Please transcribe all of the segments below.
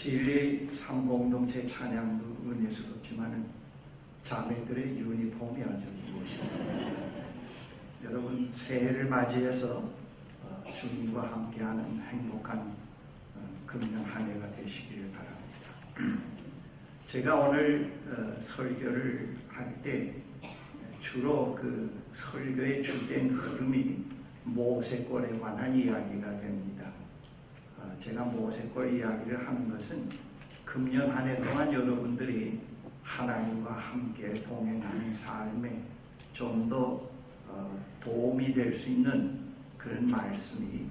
진리 삼공동체 찬양도 은혜스럽지만 자매들의 유니폼이 아주 멋있습니다. 여러분 새해를 맞이해서 주님과 함께하는 행복한 금년 한 해가 되시기를 바랍니다. 제가 오늘 설교를 할 때 주로 그 설교의 주된 흐름이 모세골에 관한 이야기가 됩니다. 제가 모세골 이야기를 하는 것은 금년 한 해 동안 여러분들이 하나님과 함께 동행하는 삶에 좀 더 도움이 될 수 있는 그런 말씀이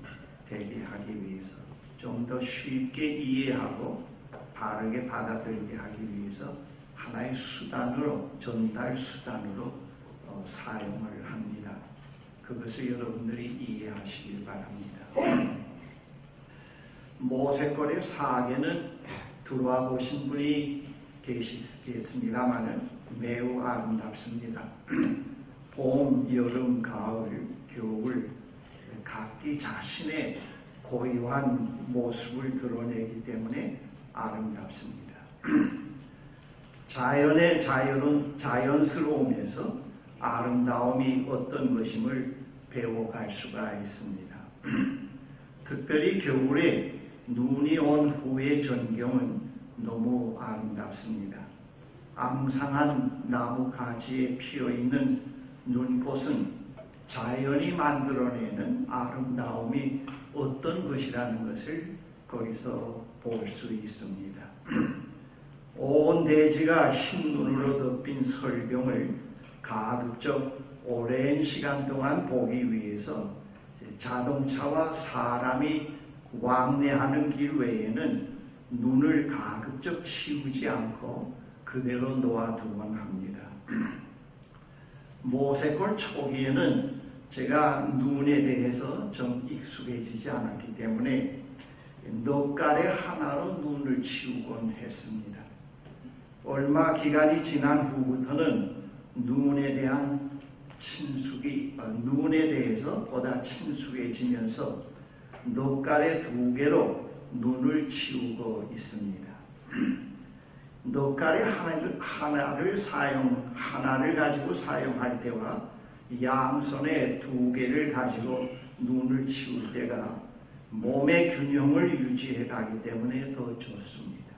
되게 하기 위해서 좀 더 쉽게 이해하고 바르게 받아들이게 하기 위해서 하나의 수단으로, 전달 수단으로 사용을 합니다. 그것을 여러분들이 이해하시길 바랍니다. 모세골의 사계는 들어와 보신 분이 계시겠습니다마는 매우 아름답습니다. 봄, 여름, 가을, 겨울 각기 자신의 고유한 모습을 드러내기 때문에 아름답습니다. 자연의 자연스러움에서 아름다움이 어떤 것임을 배워갈 수가 있습니다. 특별히 겨울에 눈이 온 후의 전경은 너무 아름답습니다. 앙상한 나무 가지에 피어있는 눈꽃은 자연이 만들어내는 아름다움이 어떤 것이라는 것을 거기서 볼 수 있습니다. 온 대지가 흰 눈으로 덮인 설경을 가급적 오랜 시간 동안 보기 위해서 자동차와 사람이 왕래하는 길 외에는 눈을 가급적 치우지 않고 그대로 놓아두곤 합니다. 모세골 초기에는 제가 눈에 대해서 좀 익숙해지지 않았기 때문에 넉 갈에 하나로 눈을 치우곤 했습니다. 얼마 기간이 지난 후부터는 눈에 대해서 보다 친숙해지면서 넉 갈에 2개로 눈을 치우고 있습니다. 넉 갈에 하나를 가지고 사용할 때와 양손에 2개를 가지고 눈을 치울 때가 몸의 균형을 유지해 가기 때문에 더 좋습니다.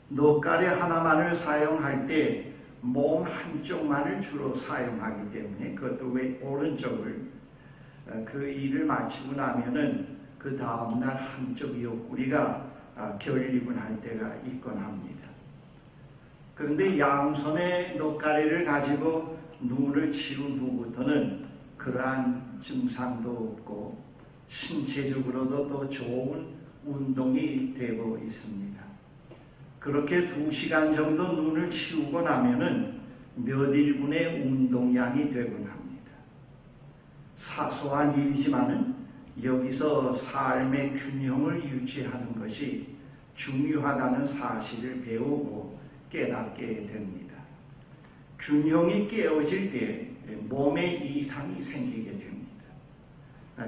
넉 갈에 하나만을 사용할 때 몸 한쪽만을 주로 사용하기 때문에 그것도 왜 오른쪽을 그 일을 마치고 나면은 그 다음날 한쪽 옆구리가 결립을 할 때가 있곤 합니다. 그런데 양손에 넉 갈래를 가지고 눈을 치운 후부터는 그러한 증상도 없고 신체적으로도 더 좋은 운동이 되고 있습니다. 그렇게 2시간 정도 눈을 치우고 나면은 몇 일분의 운동량이 되곤 합니다. 사소한 일이지만은 여기서 삶의 균형을 유지하는 것이 중요하다는 사실을 배우고 깨닫게 됩니다. 균형이 깨어질 때 몸에 이상이 생기게 됩니다.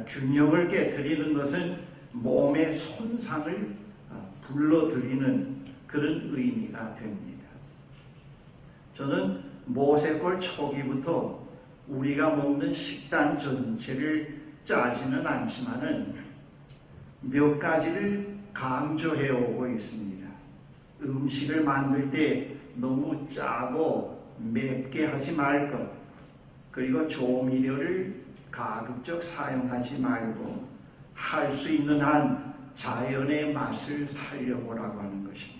균형을 깨뜨리는 것은 몸의 손상을 불러들이는 그런 의미가 됩니다. 저는 모세골 초기부터 우리가 먹는 식단 전체를 짜지는 않지만은 몇 가지를 강조해 오고 있습니다. 음식을 만들 때 너무 짜고 맵게 하지 말 것, 그리고 조미료를 가급적 사용하지 말고 할 수 있는 한 자연의 맛을 살려보라고 하는 것입니다.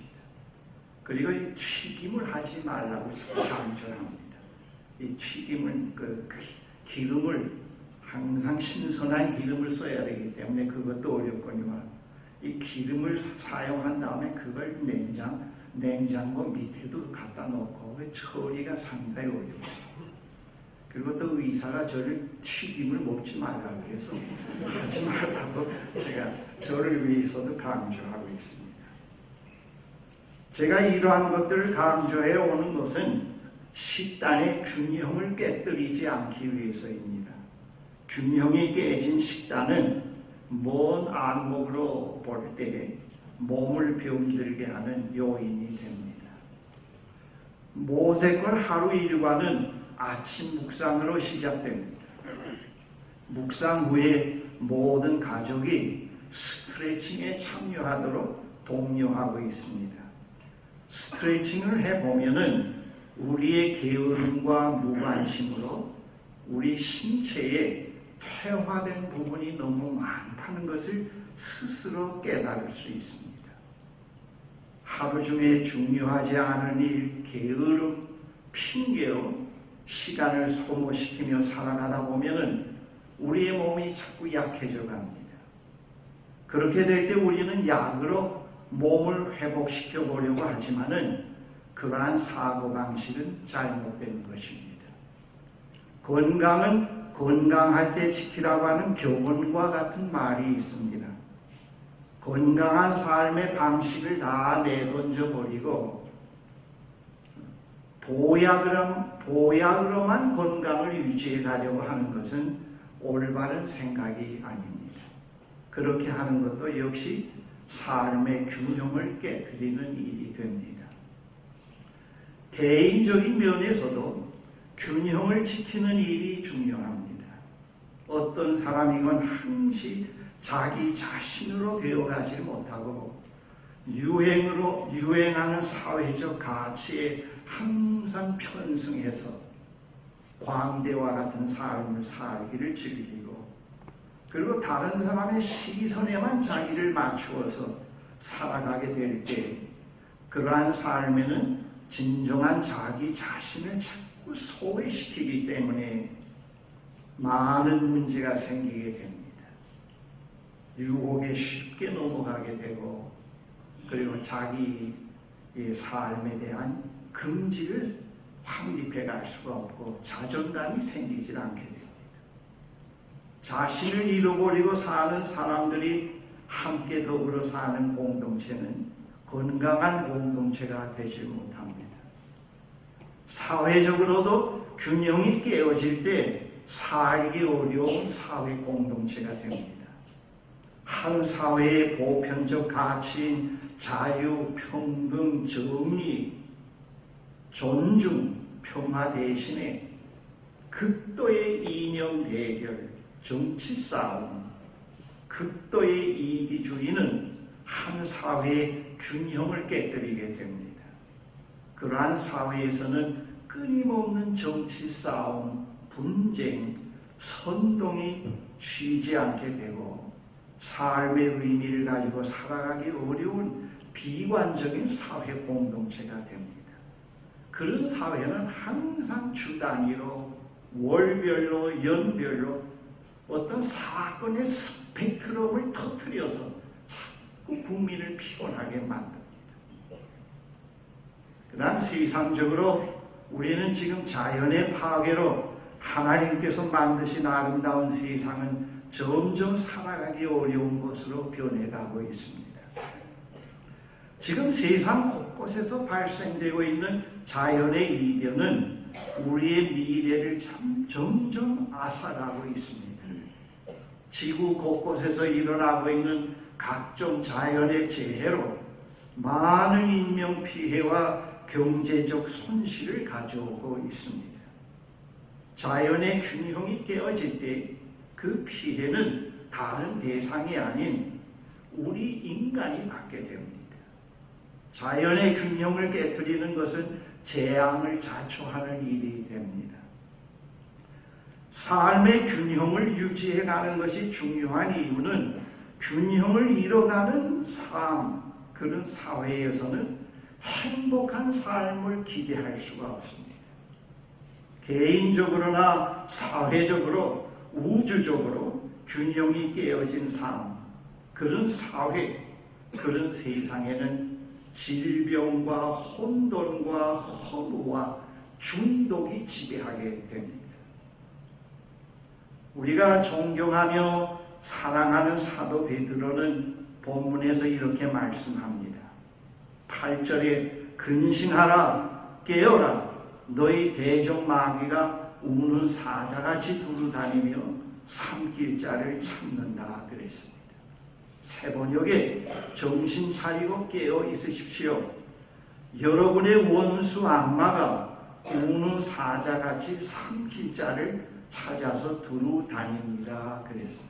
그리고 이 튀김을 하지 말라고 강조합니다. 이 튀김은 기름을 항상 신선한 기름을 써야 되기 때문에 그것도 어렵거니와 이 기름을 사용한 다음에 그걸 냉장고 밑에도 갖다 놓고 처리가 상당히 어렵습니다. 그리고 또 의사가 저를 튀김을 먹지 말라고 해서 하지 말라고 제가 저를 위해서도 강조하고 있습니다. 제가 이러한 것들을 강조해 오는 것은 식단의 균형을 깨뜨리지 않기 위해서입니다. 균형이 깨진 식단은 먼 안목으로 볼 때 몸을 병들게 하는 요인이 됩니다. 모세골 하루 일과는 아침 묵상으로 시작됩니다. 묵상 후에 모든 가족이 스트레칭에 참여하도록 독려하고 있습니다. 스트레칭을 해보면은 우리의 게으름과 무관심으로 우리 신체에 퇴화된 부분이 너무 많다는 것을 스스로 깨달을 수 있습니다. 하루 중에 중요하지 않은 일, 게으름, 핑계로 시간을 소모시키며 살아가다 보면은 우리의 몸이 자꾸 약해져 갑니다. 그렇게 될 때 우리는 약으로 몸을 회복시켜 보려고 하지만은 그러한 사고방식은 잘못된 것입니다. 건강은 건강할 때 지키라고 하는 교훈과 같은 말이 있습니다. 건강한 삶의 방식을 다 내던져 버리고 보약으로만 건강을 유지해 가려고 하는 것은 올바른 생각이 아닙니다. 그렇게 하는 것도 역시 삶의 균형을 깨뜨리는 일이 됩니다. 개인적인 면에서도 균형을 지키는 일이 중요합니다. 어떤 사람이건 항시 자기 자신으로 되어가지 못하고 유행하는 사회적 가치에 항상 편승해서 광대와 같은 삶을 살기를 즐기고 그리고 다른 사람의 시선에만 자기를 맞추어서 살아가게 될 때 그러한 삶에는 진정한 자기 자신을 자꾸 소외시키기 때문에 많은 문제가 생기게 됩니다. 유혹에 쉽게 넘어가게 되고 그리고 자기의 삶에 대한 긍지를 확립해 갈 수가 없고 자존감이 생기질 않게 됩니다. 자신을 잃어버리고 사는 사람들이 함께 더불어 사는 공동체는 건강한 공동체가 되지 못합니다. 사회적으로도 균형이 깨어질 때 살기 어려운 사회 공동체가 됩니다. 한 사회의 보편적 가치인 자유, 평등, 정의, 존중, 평화 대신에 극도의 이념 대결, 정치 싸움, 극도의 이기주의는 한 사회의 균형을 깨뜨리게 됩니다. 그러한 사회에서는 끊임없는 정치 싸움, 분쟁, 선동이 쉬지 않게 되고 삶의 의미를 가지고 살아가기 어려운 비관적인 사회 공동체가 됩니다. 그런 사회는 항상 주 단위로 월별로 연별로 어떤 사건의 스펙트럼을 터뜨려서 자꾸 국민을 피곤하게 만듭니다. 그다음 세상적으로 우리는 지금 자연의 파괴로 하나님께서 만드신 아름다운 세상은 점점 살아가기 어려운 것으로 변해가고 있습니다. 지금 세상 곳곳에서 발생되고 있는 자연의 이변은 우리의 미래를 점점 앗아가고 있습니다. 지구 곳곳에서 일어나고 있는 각종 자연의 재해로 많은 인명피해와 경제적 손실을 가져오고 있습니다. 자연의 균형이 깨어질 때 그 피해는 다른 대상이 아닌 우리 인간이 받게 됩니다. 자연의 균형을 깨뜨리는 것은 재앙을 자초하는 일이 됩니다. 삶의 균형을 유지해가는 것이 중요한 이유는 균형을 잃어가는 삶, 그런 사회에서는 행복한 삶을 기대할 수가 없습니다. 개인적으로나 사회적으로, 우주적으로 균형이 깨어진 삶, 그런 사회, 그런 세상에는 질병과 혼돈과 허무와 중독이 지배하게 됩니다. 우리가 존경하며 사랑하는 사도 베드로는 본문에서 이렇게 말씀합니다. 8절에 근신하라, 깨어라, 너희 대적 마귀가 우는 사자같이 두루다니며 삼킬 자를 찾는다 그랬습니다. 새번역에 정신 차리고 깨어 있으십시오. 여러분의 원수 악마가 우는 사자같이 삼킬 자를 찾아서 두루 다닙니다. 그랬습니다.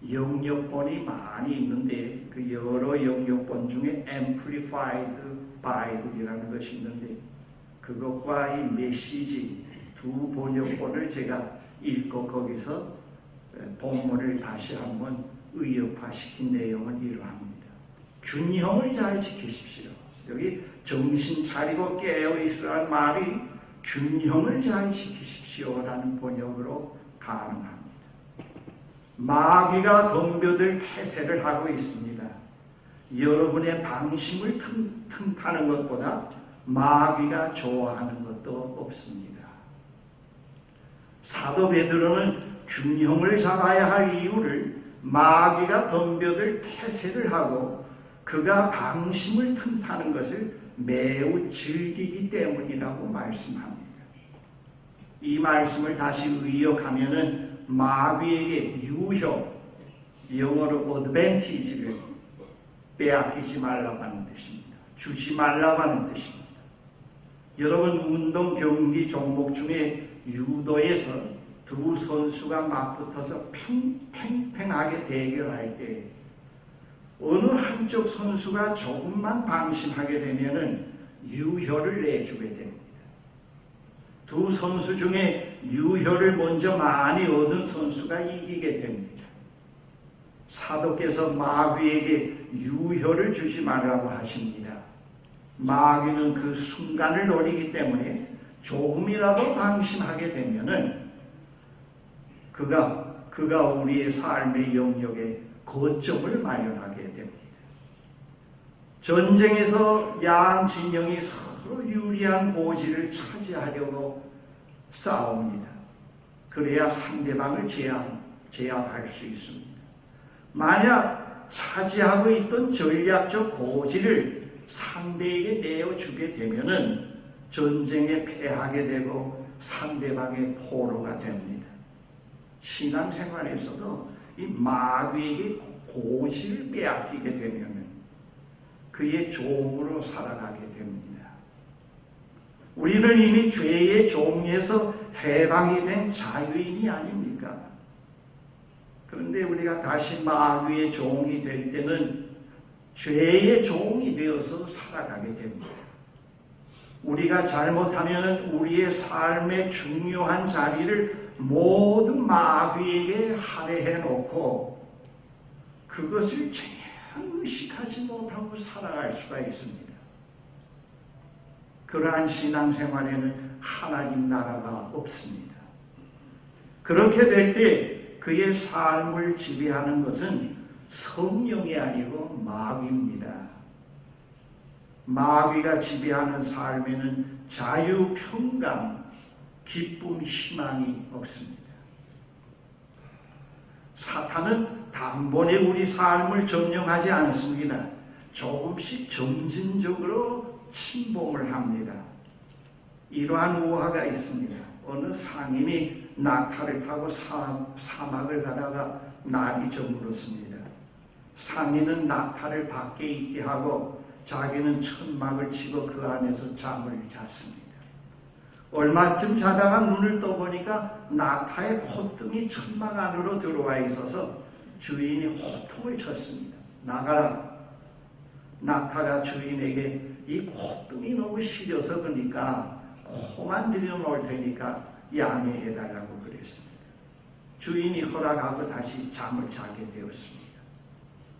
영역본이 많이 있는데 그 여러 영역본 중에 Amplified Bible이라는 것이 있는데 그것과 이 메시지 두 번역본을 제가 읽고 거기서 본문을 다시 한번 의역화시킨 내용은 이러합니다. 균형을 잘 지키십시오. 여기 정신 차리고 깨어 있으라는 말이 균형을 잘 지키십시오라는 번역으로 가능합니다. 마귀가 덤벼들 태세를 하고 있습니다. 여러분의 방심을 틈타는 것보다 마귀가 좋아하는 것도 없습니다. 사도 베드로는 균형을 잡아야 할 이유를 마귀가 덤벼들 태세를 하고 그가 방심을 틈타는 것을 매우 즐기기 때문이라고 말씀합니다. 이 말씀을 다시 의역하면은 마귀에게 유효, 영어로 어드밴티지를 빼앗기지 말라고 하는 뜻입니다. 주지 말라고 하는 뜻입니다. 여러분 운동 경기 종목 중에 유도에서 두 선수가 맞붙어서 팽팽하게 대결할 때 어느 한쪽 선수가 조금만 방심하게 되면은 유효를 내주게 됩니다. 두 선수 중에 유효를 먼저 많이 얻은 선수가 이기게 됩니다. 사도께서 마귀에게 유효를 주지 말라고 하십니다. 마귀는 그 순간을 노리기 때문에 조금이라도 방심하게 되면은 그가 우리의 삶의 영역에 거점을 마련하게 됩니다. 전쟁에서 양 진영이 서로 유리한 고지를 차지하려고 싸웁니다. 그래야 상대방을 제압할 수 있습니다. 만약 차지하고 있던 전략적 고지를 상대에게 내어주게 되면은 전쟁에 패하게 되고 상대방의 포로가 됩니다. 신앙생활에서도 이 마귀에게 고지를 빼앗기게 되면 그의 종으로 살아가게 됩니다. 우리는 이미 죄의 종에서 해방이 된 자유인이 아닙니까? 그런데 우리가 다시 마귀의 종이 될 때는 죄의 종이 되어서 살아가게 됩니다. 우리가 잘못하면 우리의 삶의 중요한 자리를 모두 마귀에게 할애해 놓고 그것을 전혀 의식하지 못하고 살아갈 수가 있습니다. 그러한 신앙생활에는 하나님 나라가 없습니다. 그렇게 될 때 그의 삶을 지배하는 것은 성령이 아니고 마귀입니다. 마귀가 지배하는 삶에는 자유, 평강, 기쁨, 희망이 없습니다. 사탄은 단번에 우리 삶을 점령하지 않습니다. 조금씩 점진적으로 침범을 합니다. 이러한 우화가 있습니다. 어느 상인이 낙타를 타고 사막을 가다가 날이 저물었습니다. 상인은 낙타를 밖에 있게 하고 자기는 천막을 치고 그 안에서 잠을 잤습니다. 얼마쯤 자다가 눈을 떠보니까 낙타의 콧등이 천막 안으로 들어와 있어서 주인이 호통을 쳤습니다. 나가라. 낙타가 주인에게 이 콧등이 너무 시려서 그러니까 코만 들여놓을 테니까 양해해달라고 그랬습니다. 주인이 허락하고 다시 잠을 자게 되었습니다.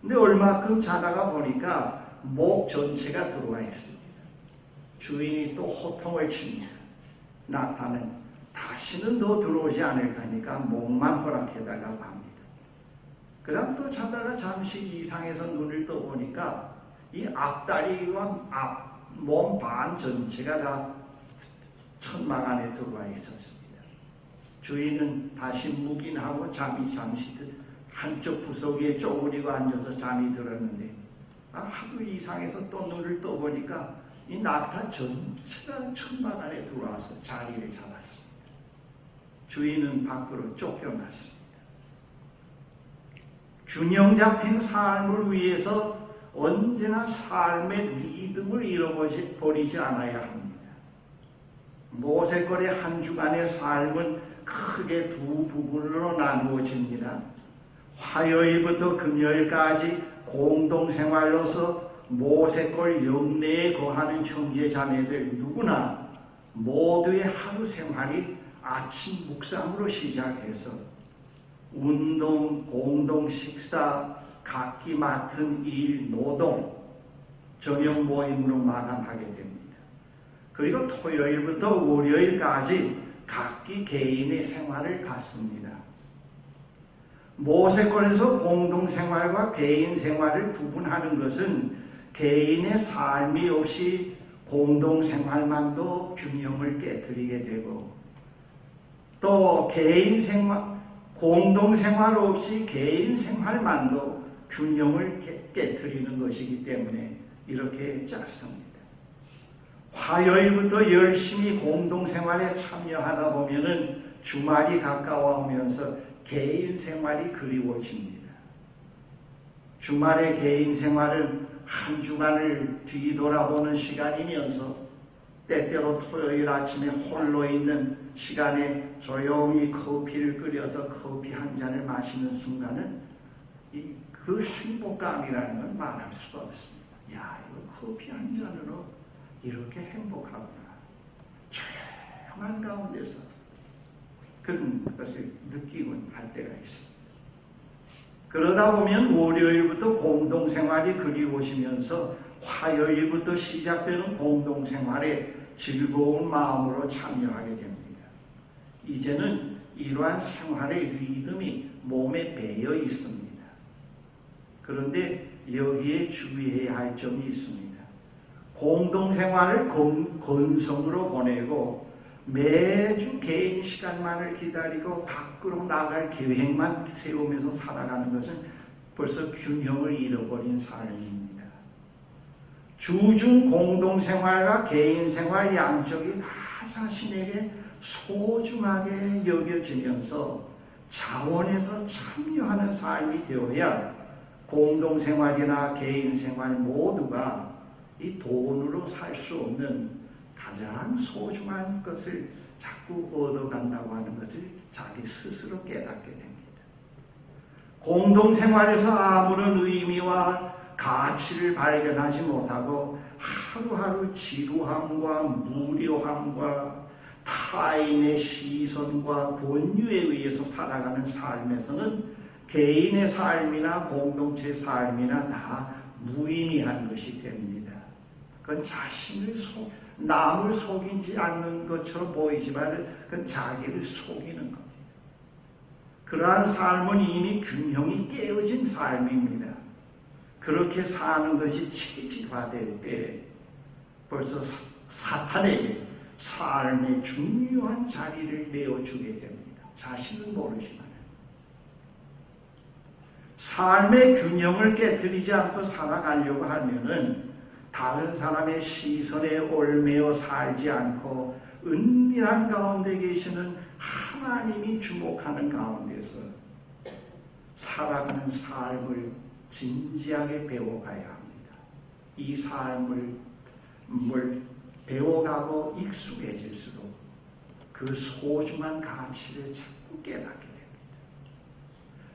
근데 얼마큼 자다가 보니까 목 전체가 들어와 있습니다. 주인이 또 호통을 칩니다. 낙타는 다시는 더 들어오지 않을 테니까 목만 허락해달라고 합니다. 그럼 또 자다가 잠시 이상해서 눈을 떠보니까 이 앞다리와 몸 반 전체가 다 천막 안에 들어와 있었습니다. 주인은 다시 묵인하고 잠이 잠시 한쪽 구석에 쪼그리고 앉아서 잠이 들었는데 하루 이상해서 또 눈을 떠보니까 이 낙타 전체가 천막 안에 들어와서 자리를 잡았습니다. 주인은 밖으로 쫓겨났습니다. 균형 잡힌 삶을 위해서 언제나 삶의 리듬을 잃어버리지 않아야 합니다. 모세골의 한 주간의 삶은 크게 두 부분으로 나누어집니다. 화요일부터 금요일까지 공동생활로서 모세골 영내에 거하는 형제 자매들 누구나 모두의 하루 생활이 아침 묵상으로 시작해서 운동, 공동 식사, 각기 맡은 일, 노동, 저녁 모임으로 마감하게 됩니다. 그리고 토요일부터 월요일까지 각기 개인의 생활을 갖습니다. 모세골에서 공동생활과 개인 생활을 구분하는 것은 개인의 삶이 없이 공동생활만도 균형을 깨뜨리게 되고 또 개인 생활, 공동생활 없이 개인 생활만도 균형을 깨뜨리는 것이기 때문에 이렇게 짰습니다. 화요일부터 열심히 공동생활에 참여하다 보면은 주말이 가까워오면서 개인 생활이 그리워집니다. 주말의 개인 생활은 한 주간을 뒤돌아보는 시간이면서 때때로 토요일 아침에 홀로 있는 시간에 조용히 커피를 끓여서 커피 한 잔을 마시는 순간은 그 행복감이라는 건 말할 수가 없습니다. 야, 이거 커피 한 잔으로 이렇게 행복하구나. 조용한 가운데서 그런 것을 느끼곤 할 때가 있습니다. 그러다 보면 월요일부터 공동생활이 그리워지면서 화요일부터 시작되는 공동생활에 즐거운 마음으로 참여하게 됩니다. 이제는 이러한 생활의 리듬이 몸에 배어 있습니다. 그런데 여기에 주의해야 할 점이 있습니다. 공동생활을 건성으로 보내고 매주 개인 시간만을 기다리고 밖으로 나갈 계획만 세우면서 살아가는 것은 벌써 균형을 잃어버린 삶입니다. 주중 공동생활과 개인생활 양쪽이 다 자신에게 소중하게 여겨지면서 자원해서 참여하는 삶이 되어야 공동생활이나 개인생활 모두가 이 돈으로 살 수 없는 가장 소중한 것을 자꾸 얻어간다고 하는 것을 자기 스스로 깨닫게 됩니다. 공동생활에서 아무런 의미와 가치를 발견하지 못하고 하루하루 지루함과 무료함과 타인의 시선과 권유에 의해서 살아가는 삶에서는 개인의 삶이나 공동체 삶이나 다 무의미한 것이 됩니다. 그건 남을 속이지 않는 것처럼 보이지만 그건 자기를 속이는 겁니다. 그러한 삶은 이미 균형이 깨어진 삶입니다. 그렇게 사는 것이 체질화될 때 벌써 사탄에게 삶의 중요한 자리를 내어주게 됩니다. 자신은 모르지만 삶의 균형을 깨뜨리지 않고 살아가려고 하면은 다른 사람의 시선에 얽매여 살지 않고 은밀한 가운데 계시는 하나님이 주목하는 가운데서 살아가는 삶을 진지하게 배워가야 합니다. 이 삶을 배워가고 익숙해질수록 그 소중한 가치를 자꾸 깨닫게 됩니다.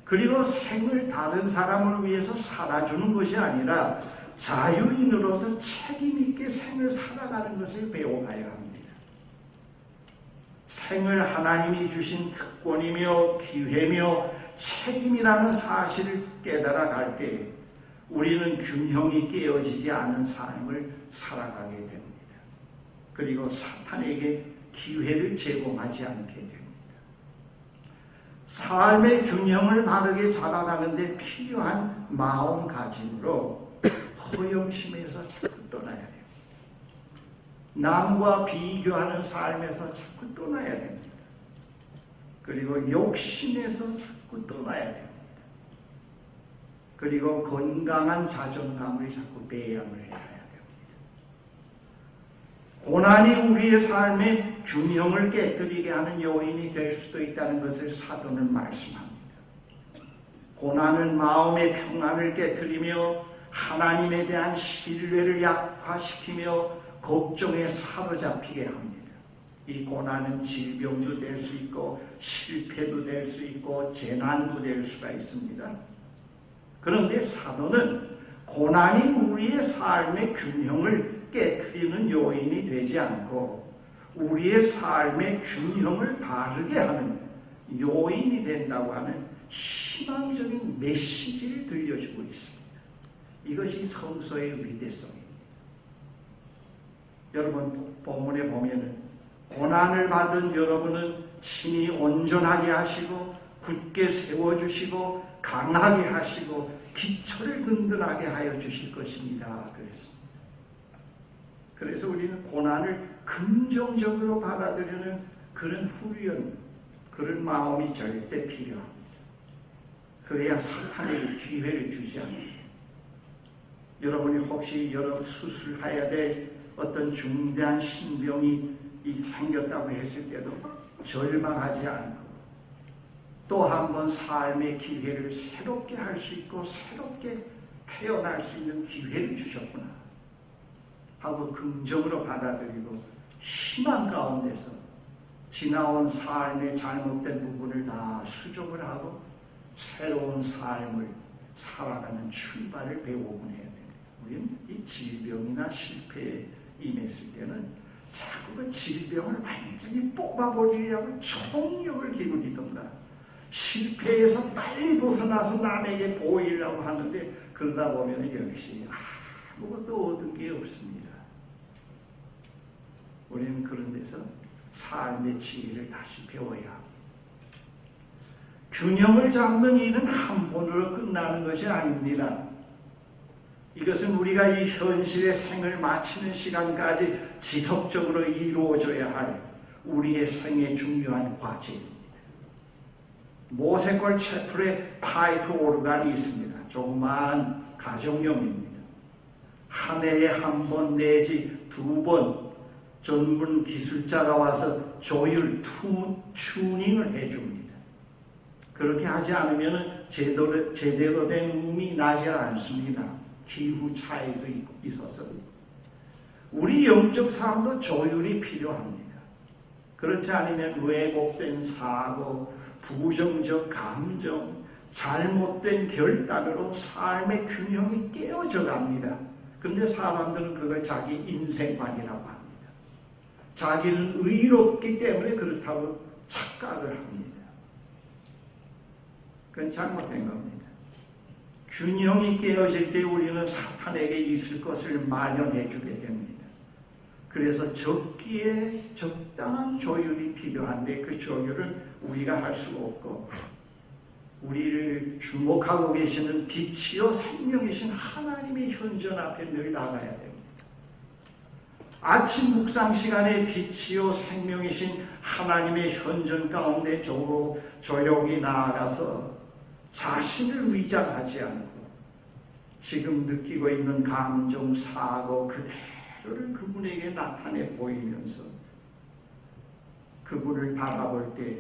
그리고 생을 다른 사람을 위해서 살아주는 것이 아니라 자유인으로서 책임있게 생을 살아가는 것을 배워가야 합니다. 생을 하나님이 주신 특권이며 기회며 책임이라는 사실을 깨달아갈 때 우리는 균형이 깨어지지 않은 삶을 살아가게 됩니다. 그리고 사탄에게 기회를 제공하지 않게 됩니다. 삶의 균형을 바르게 잡아가는데 필요한 마음가짐으로 허영심에서 자꾸 떠나야 돼요. 남과 비교하는 삶에서 자꾸 떠나야 됩니다. 그리고 욕심에서 자꾸 떠나야 됩니다. 그리고 건강한 자존감을 자꾸 배양을 해야 됩니다. 고난이 우리의 삶의 균형을 깨뜨리게 하는 요인이 될 수도 있다는 것을 사도는 말씀합니다. 고난은 마음의 평안을 깨트리며 하나님에 대한 신뢰를 약화시키며 걱정에 사로잡히게 합니다. 이 고난은 질병도 될 수 있고 실패도 될 수 있고 재난도 될 수가 있습니다. 그런데 사도는 고난이 우리의 삶의 균형을 깨트리는 요인이 되지 않고 우리의 삶의 균형을 바르게 하는 요인이 된다고 하는 희망적인 메시지를 들려주고 있습니다. 이것이 성서의 위대성입니다. 여러분 본문에 보면은 고난을 받은 여러분은 친히 온전하게 하시고 굳게 세워주시고 강하게 하시고 기초를 든든하게 하여 주실 것입니다. 그랬습니다. 그래서 우리는 고난을 긍정적으로 받아들이는 그런 훈련, 그런 마음이 절대 필요합니다. 그래야 사탄에게 기회를 주지 않습니다. 여러분이 혹시 수술해야 될 어떤 중대한 신병이 생겼다고 했을 때도 절망하지 않고 또 한 번 삶의 기회를 새롭게 할 수 있고 새롭게 태어날 수 있는 기회를 주셨구나 하고 긍정으로 받아들이고 희망 가운데서 지나온 삶의 잘못된 부분을 다 수정을 하고 새로운 삶을 살아가는 출발을 배우곤 해야 됩니다. 우리는 이 질병이나 실패에 임했을 때는 자꾸 그 질병을 완전히 뽑아버리려고 총력을 기울이던가 실패해서 빨리 벗어나서 남에게 보이려고 하는데 그러다 보면 역시 아무것도 얻은 게 없습니다. 우리는 그런 데서 삶의 지혜를 다시 배워야 합니다. 균형을 잡는 일은 한 번으로 끝나는 것이 아닙니다. 이것은 우리가 이 현실의 생을 마치는 시간까지 지속적으로 이루어져야 할 우리의 생의 중요한 과제입니다. 모세골 채플에 파이프 오르간이 있습니다. 조그마한 가정용입니다. 한 해에 한 번 내지 두 번 전문 기술자가 와서 조율, 튜닝을 해줍니다. 그렇게 하지 않으면 제대로 된 음이 나지 않습니다. 기후 차이도 있어서 우리 영적 삶도 조율이 필요합니다. 그렇지 않으면 왜곡된 사고, 부정적 감정, 잘못된 결단으로 삶의 균형이 깨어져 갑니다. 그런데 사람들은 그걸 자기 인생관이라고 합니다. 자기는 의롭기 때문에 그렇다고 착각을 합니다. 그건 잘못된 겁니다. 균형이 깨어질 때 우리는 사탄에게 있을 것을 마련해 주게 됩니다. 그래서 적기에 적당한 조율이 필요한데 그 조율은 우리가 할 수 없고 우리를 주목하고 계시는 빛이요 생명이신 하나님의 현전 앞에 늘 나가야 됩니다. 아침 묵상 시간에 빛이요 생명이신 하나님의 현전 가운데 조용히 나아가서 자신을 위장하지 않고 지금 느끼고 있는 감정, 사고 그대로를 그분에게 나타내 보이면서 그분을 바라볼 때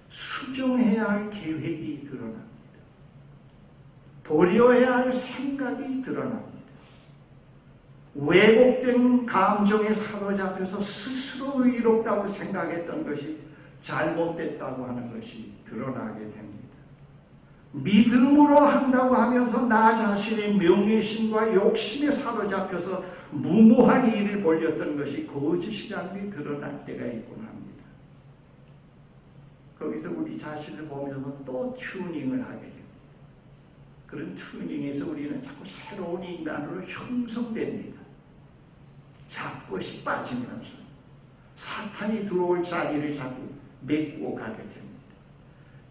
수정해야 할 계획이 드러납니다. 버려야 할 생각이 드러납니다. 왜곡된 감정에 사로잡혀서 스스로 의롭다고 생각했던 것이 잘못됐다고 하는 것이 드러나게 됩니다. 믿음으로 한다고 하면서 나 자신의 명예심과 욕심에 사로잡혀서 무모한 일을 벌였던 것이 거짓이라는 게 드러날 때가 있곤 합니다. 거기서 우리 자신을 보면서 또 튜닝을 하게 됩니다. 그런 튜닝에서 우리는 자꾸 새로운 인간으로 형성됩니다. 잡것이 빠지면서 사탄이 들어올 자리를 자꾸 메꾸어 가게 됩니다.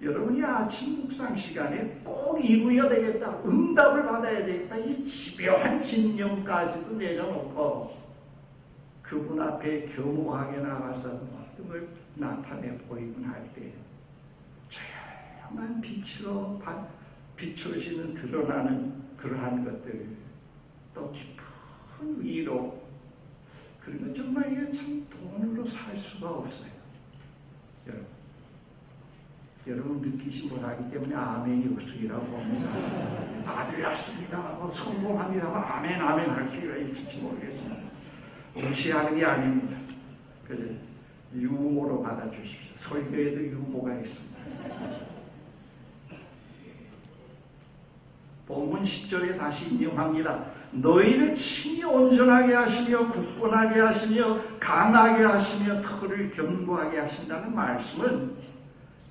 여러분이 아침 묵상 시간에 꼭 이루어야 되겠다, 응답을 받아야 되겠다, 이 집요한 신념까지도 내려놓고 그분 앞에 겸허하게 나가서 모든 걸 나타내 보이곤 할 때 조용한 빛으로 비추시는 드러나는 그러한 것들, 또 깊은 위로, 그런 건 정말 이게 참 돈으로 살 수가 없어요. 여러분, 여러분 느끼지 못하기 때문에 아멘이 없으리라고 봅니다. 다들 낫습니다만 성공합니다만 아멘 할 수가 있을지 모르겠습니다. 무시하는 게 아닙니다. 그래서 유모로 받아주십시오. 설교에도 유모가 있습니다. 본문 10절에 다시 인용합니다. 너희를 친히 온전하게 하시며 굳건하게 하시며 강하게 하시며 털을 견고하게 하신다는 말씀은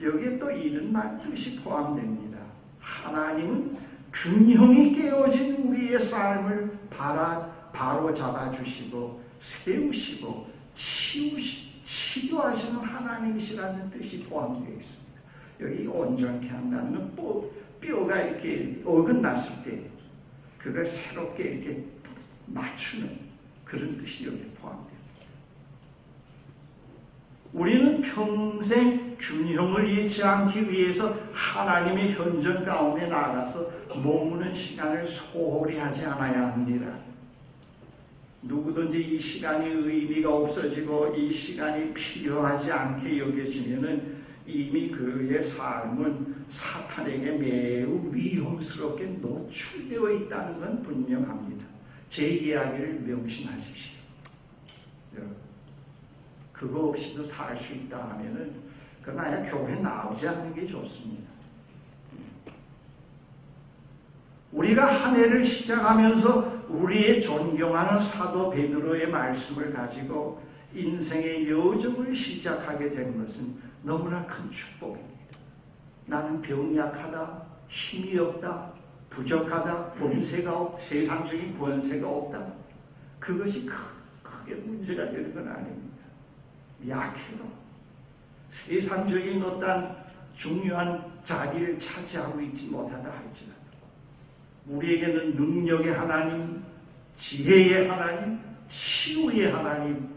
여기에 또 이런 뜻이 포함됩니다. 하나님은 균형이 깨어진 우리의 삶을 바로 잡아주시고 세우시고 치료하시는 하나님이시라는 뜻이 포함되어 있습니다. 여기 온전케 한다는 건 뼈가 이렇게 어긋났을 때 그걸 새롭게 이렇게 맞추는 그런 뜻이 여기에 포함됩니다. 우리는 평생 균형을 잃지 않기 위해서 하나님의 현전 가운데 나가서 머무는 시간을 소홀히 하지 않아야 합니다. 누구든지 이 시간이 의미가 없어지고 이 시간이 필요하지 않게 여겨지면은 이미 그의 삶은 사탄에게 매우 위험스럽게 노출되어 있다는 건 분명합니다. 제 이야기를 명심하십시오. 여러분, 그거 없이도 살 수 있다 하면은 그나야 교회 나오지 않는 게 좋습니다. 우리가 한 해를 시작하면서 우리의 존경하는 사도 베드로의 말씀을 가지고 인생의 여정을 시작하게 된 것은 너무나 큰 축복입니다. 나는 병약하다, 힘이 없다, 부족하다, 세상적인 권세가 없다. 그것이 크게 문제가 되는 건 아닙니다. 약해도 세상적인 어떤 중요한 자리를 차지하고 있지 못하다 할지라도 우리에게는 능력의 하나님, 지혜의 하나님, 치유의 하나님,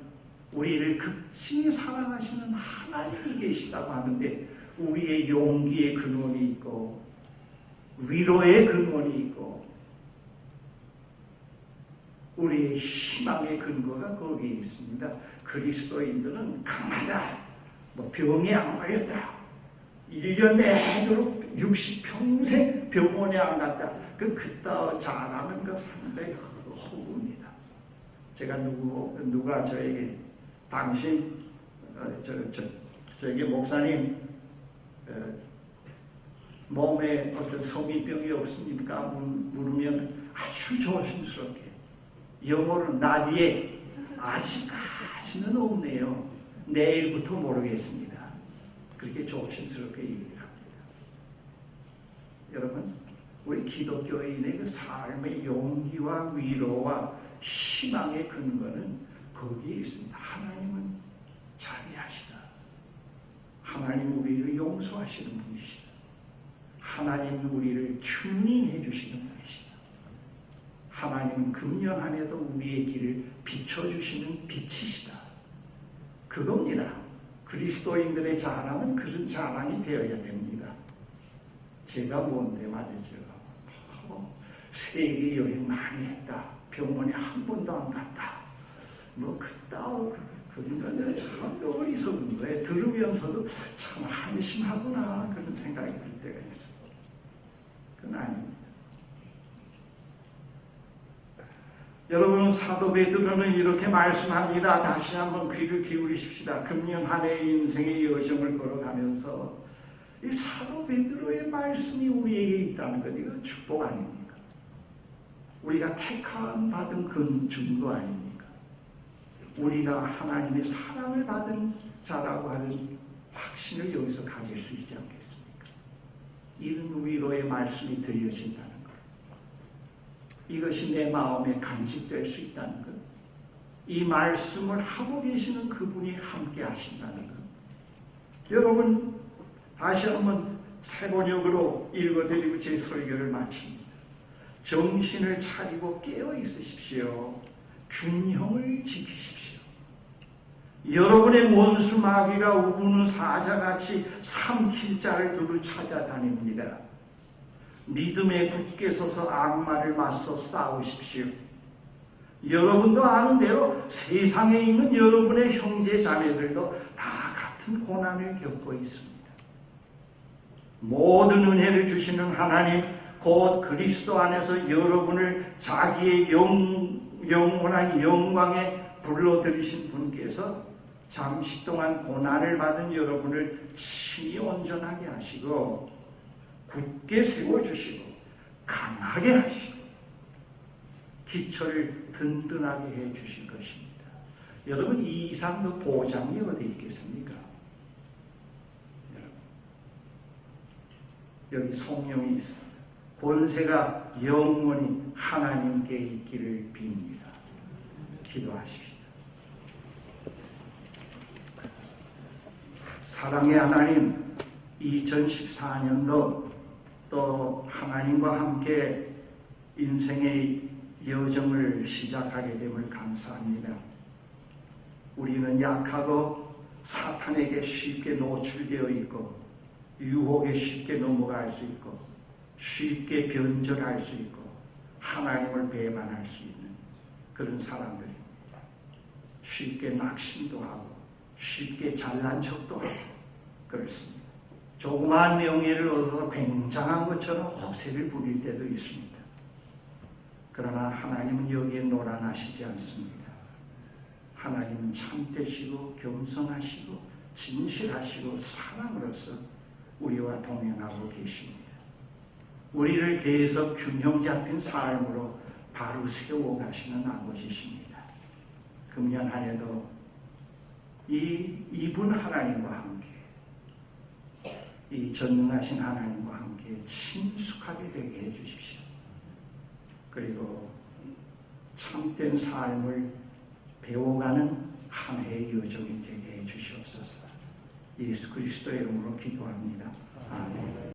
우리를 극진히 사랑하시는 하나님이 계시다고 하는데 우리의 용기의 근원이 있고 위로의 근원이 있고 우리의 희망의 근거가 거기에 있습니다. 그리스도인들은 강하다, 병에 안 걸렸다, 1년 내도록 60평생 병원에 안 갔다. 그따 잘하는 거 상당히 허구입니다. 제가 누가 저에게 당신 저에게 목사님 몸에 어떤 성인병이 없습니까? 물으면 아주 조심스럽게 영어로 나디에 아직까지는 없네요. 내일부터 모르겠습니다. 그렇게 조심스럽게 얘기를 합니다. 여러분, 우리 기독교인의 그 삶의 용기와 위로와 희망의 근거는 거기에 있습니다. 하나님은 자비하시다. 하나님 우리를 용서하시는 분이시다. 하나님은 우리를 튜닝해 주시는 분이시다. 하나님은 금년 한 해도 우리의 길을 비춰주시는 빛이시다. 그겁니다. 그리스도인들의 자랑은 그런 자랑이 되어야 됩니다. 제가 뭔데 말이죠. 세계 여행 많이 했다. 병원에 한 번도 안 갔다. 그런 거는 참 어리석은 거예요. 들으면서도 참 한심하구나 그런 생각이 들 때가 있어요. 그건 아닙니다. 여러분, 사도 베드로는 이렇게 말씀합니다. 다시 한번 귀를 기울이십시다. 금년 한 해의 인생의 여정을 걸어가면서 이 사도 베드로의 말씀이 우리에게 있다는 것, 이거 축복 아닙니까? 우리가 택함 받은 그 증거 아닙니까? 우리가 하나님의 사랑을 받은 자라고 하는 확신을 여기서 가질 수 있지 않겠습니까? 이런 위로의 말씀이 들려진다는 것, 이것이 내 마음에 간직될 수 있다는 것, 이 말씀을 하고 계시는 그분이 함께 하신다는 것. 여러분, 다시 한번 새 번역으로 읽어드리고 제 설교를 마칩니다. 정신을 차리고 깨어 있으십시오. 균형을 지키십시오. 여러분의 원수 마귀가 우는 사자같이 삼킬 자를 두루 찾아다닙니다. 믿음에 굳게 서서 악마를 맞서 싸우십시오. 여러분도 아는 대로 세상에 있는 여러분의 형제 자매들도 다 같은 고난을 겪고 있습니다. 모든 은혜를 주시는 하나님, 곧 그리스도 안에서 여러분을 자기의 영원한 영광에 불러들이신 분께서 잠시 동안 고난을 받은 여러분을 친히 온전하게 하시고 굳게 세워주시고 강하게 하시고 기초를 든든하게 해 주실 것입니다. 여러분, 이 이상 더 보장이 어디 있겠습니까? 여러분, 여기 성령이 있습니다. 권세가 영원히 하나님께 있기를 빕니다. 기도하십시오. 사랑의 하나님, 2014년도 또 하나님과 함께 인생의 여정을 시작하게 됨을 감사합니다. 우리는 약하고 사탄에게 쉽게 노출되어 있고 유혹에 쉽게 넘어갈 수 있고 쉽게 변절할 수 있고 하나님을 배반할 수 있는 그런 사람들입니다. 쉽게 낙심도 하고 쉽게 잘난 척도 하고 그렇습니다. 조그마한 명예를 얻어서 굉장한 것처럼 허세를 부릴 때도 있습니다. 그러나 하나님은 여기에 노란하시지 않습니다. 하나님은 참되시고 겸손하시고 진실하시고 사랑으로서 우리와 동행하고 계십니다. 우리를 계속 균형 잡힌 삶으로 바로 세워가시는 아버지십니다. 금년 한 해도 이분 하나님과 함께 이 전능하신 하나님과 함께 친숙하게 되게 해주십시오. 그리고 참된 삶을 배워가는 한 해의 여정이 되게 해주시옵소서. 예수 그리스도의 이름으로 기도합니다. 아멘.